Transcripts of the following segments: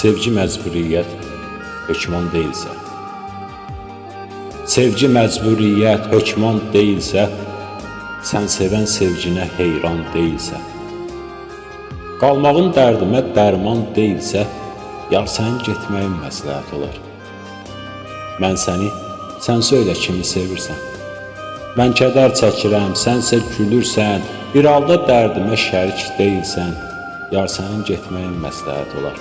Sevgi məcburiyyət, hökman deyilsə. Sevgi məcburiyyət, hökman deyilsə, sən sevən sevginə heyran deyilsə. Qalmağın dərdimə dərman deyilsə, yar sənin getməyin məsləhət olar. Mən səni, sən söylə kimi sevirsən. Mən kədər çəkirəm, sənsə gülürsən, bir halda dərdimə şərik deyilsən, yar sənin getməyin məsləhət olar.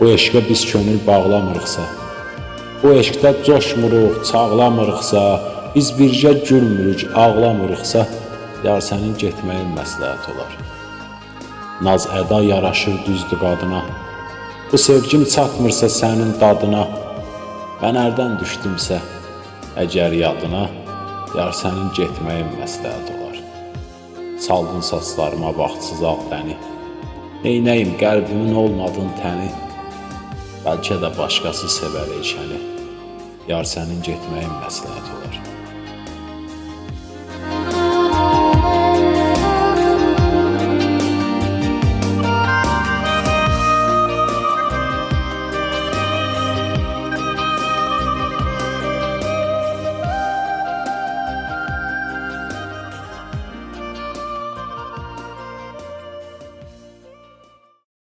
Bu eşqə biz könül bağlamırıqsa, bu eşqdə coşmuruq, çağlamırıqsa, biz bircə gülmürük, ağlamırıqsa, yar sənin getməyin məsləhət olar. Naz əda yaraşır düzdür qadına, bu sevgim çatmırsa sənin dadına, mən ərdən düşdümsə, əgər yadına, yar sənin getməyin məsləhət olar. Saldın saçlarıma vaxtsız ağ təni, neynəyim qəlbimin olmadın təni, bəlkə də başqası sevər eşəni, yar sənin getməyin məsləhət olar.